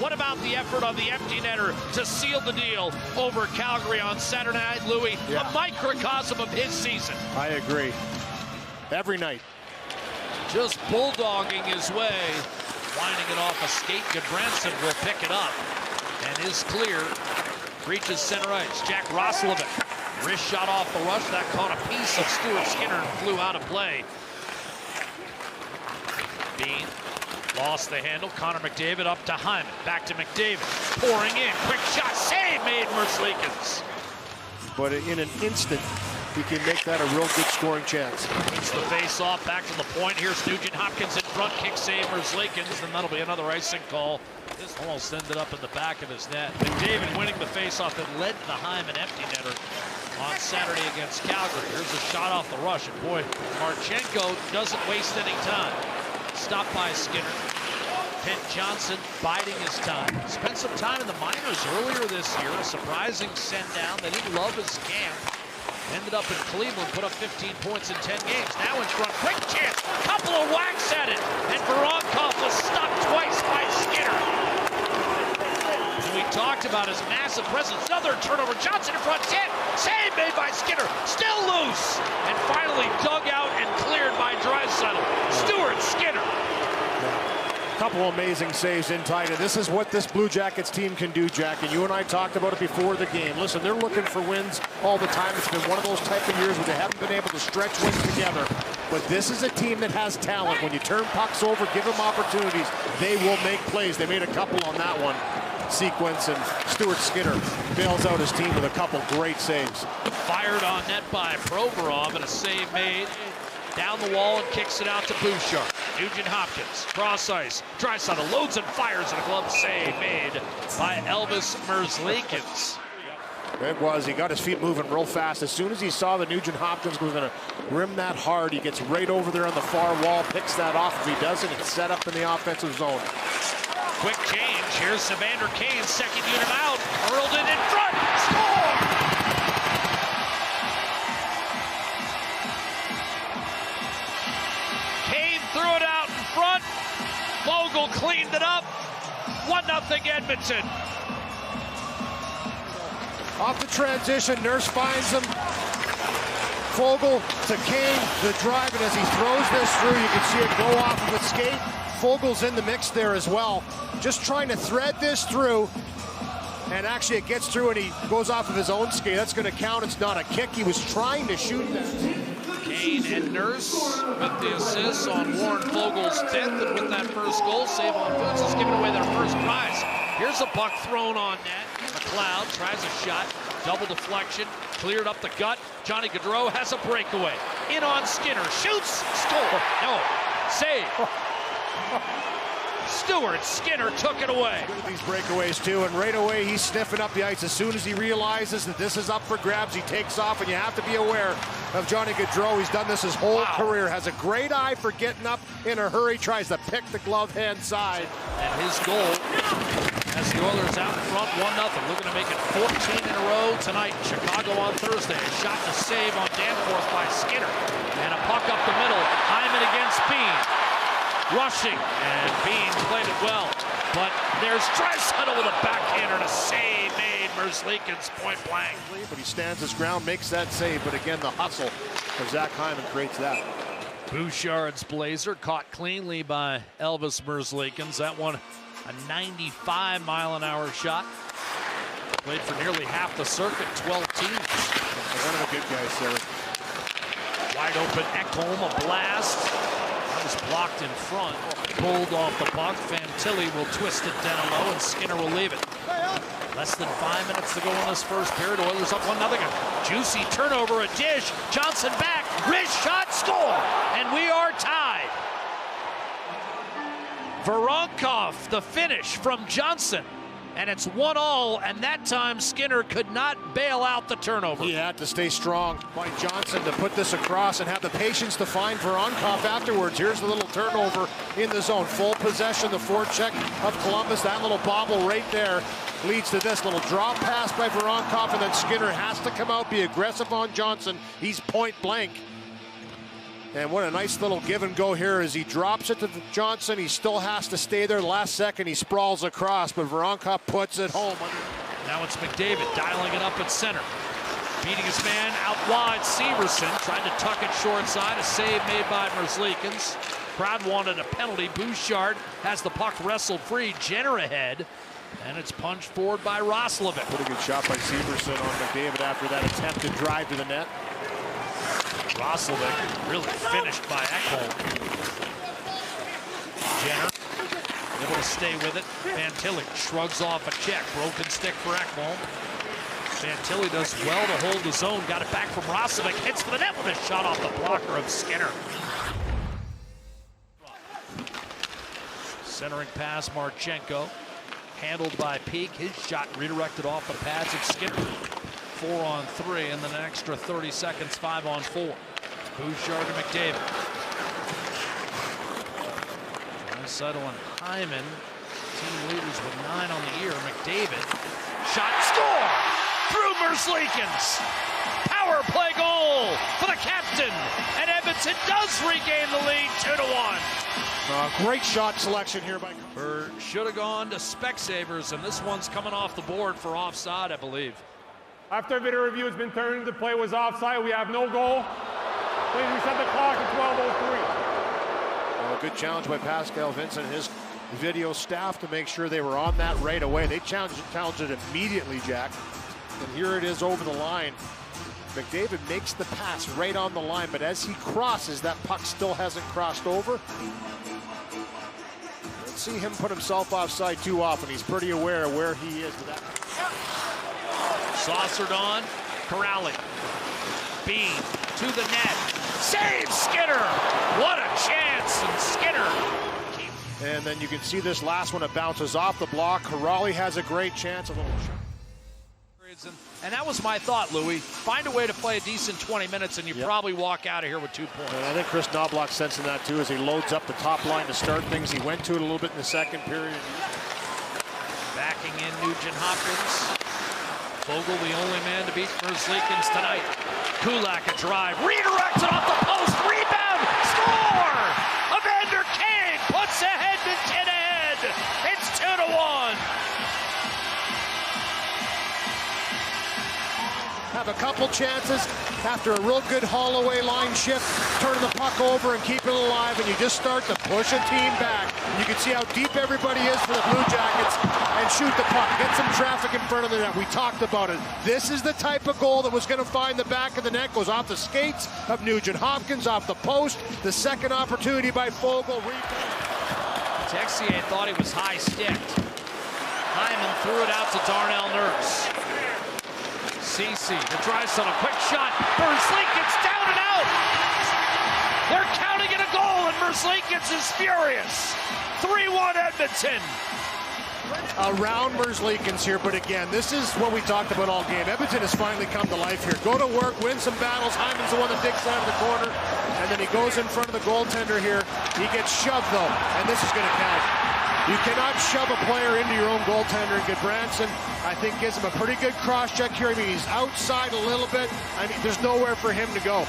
What about the effort on the empty netter to seal the deal over Calgary on Saturday night, Louis? Yeah. A microcosm of his season. I agree. Every night. Just bulldogging his way. Winding it off a skate. Goodbranson will pick it up and is clear. Reaches center ice. Jack Roslovic. Wrist shot off the rush. That caught a piece of Stuart Skinner and flew out of play. Bean lost the handle. Connor McDavid up to Hyman. Back to McDavid. Pouring in. Quick shot. Save made Merzlikins. But in an instant, he can make that a real good scoring chance. Puts the face off. Back to the point. Here's Nugent Hopkins in front. Kick save Merzlikins. And that'll be another icing call. This almost ended up in the back of his net. McDavid winning the face-off that led to the Hyman empty netter on Saturday against Calgary. Here's a shot off the rush. And boy, Marchenko doesn't waste any time. Stopped by Skinner. Pitt Johnson biding his time. Spent some time in the minors earlier this year. A surprising send down. They didn't love his camp. Ended up in Cleveland, put up 15 points in 10 games. Now in front, quick chance, couple of whacks at it, and Voronkov was stuck twice by Skinner. And we talked about his massive presence. Another turnover, Johnson in front, tip, save made by Skinner, still loose, and finally dug out and cleared by Draisaitl. Stuart Skinner. Couple amazing saves in tight, and this is what this Blue Jackets team can do, Jack, and you and I talked about it before the game. Listen, they're looking for wins all the time. It's been one of those type of years where they haven't been able to stretch wins together, but this is a team that has talent. When you turn pucks over, give them opportunities, they will make plays. They made a couple on that one sequence, and Stuart Skinner bails out his team with a couple great saves. Fired on net by Provorov, and a save made down the wall and kicks it out to Bouchard. Nugent Hopkins, cross ice. Draisaitl loads and fires, and a glove save made by Elvis Merzlikins. It was. He got his feet moving real fast. As soon as he saw that Nugent Hopkins was going to rim that hard, he gets right over there on the far wall, picks that off. If he doesn't, it's set up in the offensive zone. Quick change. Here's Evander, Kane, second unit out. Hurled it in front. Score! Threw it out in front. Foegele cleaned it up. 1-0 Edmonton. Off the transition, Nurse finds him. Foegele to Kane, the drive, and as he throws this through, you can see it go off of the skate. Foegele's in the mix there as well. Just trying to thread this through, and actually it gets through and he goes off of his own skate. That's going to count. It's not a kick. He was trying to shoot that. Kane and Nurse with the assists on Warren Foegele's 10th, and with that first goal, save on Boots is giving away their first prize. Here's a puck thrown on net. McLeod tries a shot, double deflection, cleared up the gut. Johnny Gaudreau has a breakaway. In on Skinner, shoots, score. No, save. Stuart Skinner took it away. Good at these breakaways too, and right away he's sniffing up the ice. As soon as he realizes that this is up for grabs, he takes off, and you have to be aware of Johnny Gaudreau. He's done this his whole career. Has a great eye for getting up in a hurry, tries to pick the glove hand side. And his goal has the Oilers out in front 1-0. Looking to make it 14 in a row tonight. Chicago on Thursday. A shot and a save on Danforth by Skinner. And a puck up the middle. Hyman against Bean. Rushing, and Bean played it well. But there's Draisaitl with a backhander and a save made. Merzlikins point blank. But he stands his ground, makes that save. But again, the hustle of Zach Hyman creates that. Bouchard's blazer caught cleanly by Elvis Merzlikins. That one, a 95-mile-an-hour shot. Played for nearly half the circuit, 12 teams. One of the good guys, Sarah. Wide open Ekholm, a blast. Was blocked in front, pulled off the puck. Fantilli will twist it down low, and Skinner will leave it. Less than 5 minutes to go in this first period. Oilers up 1-0. Juicy turnover, a dish. Johnson back, wrist shot, score, and we are tied. Voronkov, the finish from Johnson. And it's 1-1, and that time Skinner could not bail out the turnover. He had to stay strong by Johnson to put this across and have the patience to find Voronkov afterwards. Here's the little turnover in the zone. Full possession, the forecheck of Columbus. That little bobble right there leads to this little drop pass by Voronkov, and then Skinner has to come out, be aggressive on Johnson. He's point blank. And what a nice little give and go here as he drops it to Johnson. He still has to stay there. Last second, he sprawls across, but Veronkov puts it home. Now it's McDavid dialing it up at center. Beating his man out wide. Severson trying to tuck it short side. A save made by Merzlikins. Crowd wanted a penalty. Bouchard has the puck wrestled free. Jenner ahead. And it's punched forward by Roslovic. Pretty good shot by Severson on McDavid after that attempted drive to the net. Roslovic really finished by Ekholm. Jenner able to stay with it. Fantilli shrugs off a check. Broken stick for Ekholm. Fantilli does well to hold the zone. Got it back from Roslovic. Hits for the net with a shot off the blocker of Skinner. Centering pass, Marchenko. Handled by Peak. His shot redirected off the pads of Skinner. 4-on-3, and then an extra 30 seconds, 5-on-4. Bouchard to McDavid. Draisaitl and Hyman, team leaders with 9 on the year. McDavid, shot, score! Through Merzlikins. Power play goal for the captain, and Edmonton does regain the lead 2-1. Great shot selection here by... Should have gone to Specsavers, and this one's coming off the board for offside, I believe. After video review has been turned, the play was offside. We have no goal. Please reset the clock at 12:03. Well, a good challenge by Pascal Vincent and his video staff to make sure they were on that right away. They challenged it immediately, Jack. And here it is over the line. McDavid makes the pass right on the line, but as he crosses, that puck still hasn't crossed over. Don't see him put himself offside too often. He's pretty aware of where he is with that. Saucered on, Corrali. Bean to the net. Save Skinner! What a chance, and Skinner. And then you can see this last one, it bounces off the block. Corrali has a great chance, a little shot. And that was my thought, Louis. Find a way to play a decent 20 minutes, and you probably walk out of here with 2 points. And I think Chris Knobloch's sensing that too as he loads up the top line to start things. He went to it a little bit in the second period. Backing in Nugent Hopkins. Foegele, the only man to beat Merzlikins tonight. Kulak a drive, redirected off the post, rebound, score! Evander Kane puts Edmonton ahead. It's 2-1. Have a couple chances after a real good Holloway line shift, turning the puck over and keep it alive, and you just start to push a team back. You can see how deep everybody is for the Blue Jackets and shoot the puck, get some traffic in front of the net. We talked about it. This is the type of goal that was going to find the back of the net, goes off the skates of Nugent Hopkins, off the post. The second opportunity by Foegele. Texier thought he was high-sticked. Hyman threw it out to Darnell Nurse. CC, the Draisaitl, a quick shot. Merzlikins down and out. They're counting it a goal, and Merzlikins is furious. 3-1 Edmonton. Around Merzlikins here, but again, this is what we talked about all game. Edmonton has finally come to life here. Go to work, win some battles. Hyman's the one that digs out of the corner, and then he goes in front of the goaltender here. He gets shoved, though, and this is going to count. You cannot shove a player into your own goaltender. And Goodbranson, I think, gives him a pretty good cross-check here. I mean, he's outside a little bit. I mean, there's nowhere for him to go.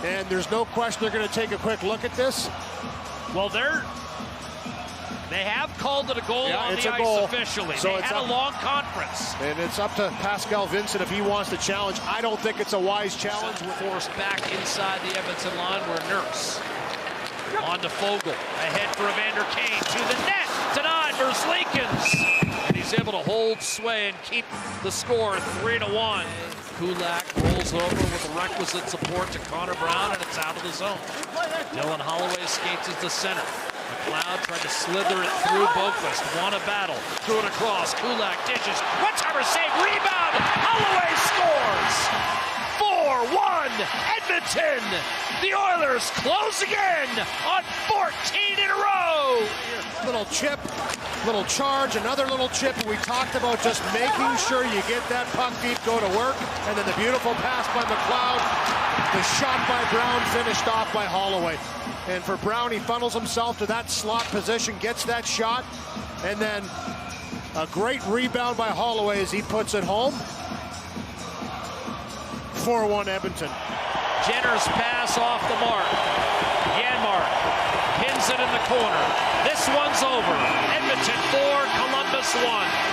And there's no question they're going to take a quick look at this. Well, they have called it a goal on the ice officially. So they had a long conference. And it's up to Pascal Vincent if he wants to challenge. I don't think it's a wise challenge. Forced back inside the Edmonton line where Nurse. On to Foegele, ahead for Evander Kane, to the net, denied Merzlikins. And he's able to hold sway and keep the score 3-1. Kulak rolls over with the requisite support to Connor Brown, and it's out of the zone. Dylan Holloway escapes it to center. McLeod tried to slither it through Boquist, won a battle, threw it across, Kulak dishes, one-timer save, rebound, Holloway scores! 4-1 Edmonton! The Oilers close again on 14 in a row! Little chip, little charge, another little chip. We talked about just making sure you get that puck deep, go to work, and then the beautiful pass by McLeod. The shot by Brown finished off by Holloway. And for Brown, he funnels himself to that slot position, gets that shot, and then a great rebound by Holloway as he puts it home. 4-1 Edmonton. Jenner's pass off the mark. Janmark pins it in the corner. This one's over. Edmonton 4, Columbus 1.